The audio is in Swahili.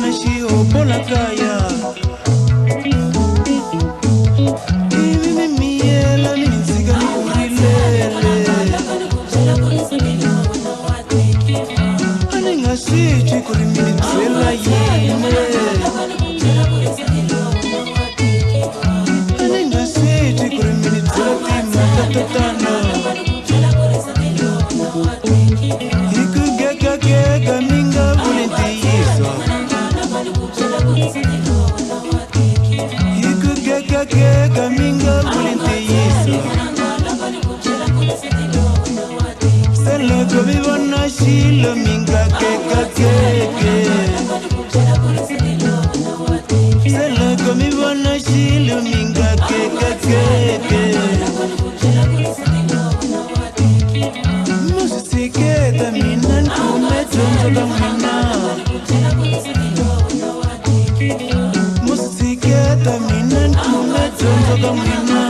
na xihopola kaya ivi mi miyela mi ndzika ni kurilele a ni nga swi twi ku ri mi ni byela yini a ni nga swi twi ku ri mi ni byela timhaka to tano hi ku gegagega mi nga vuli ntiyiso hi ku gegagega mi nga vuli ntiyiso se loko mi vona xilo mi nga gegagege se loko mi vona xilo mi nga gegagege musitsiketa mina nkume dyondzo ka n'wina musitsiketa mina nkume dyondzo ka n'wina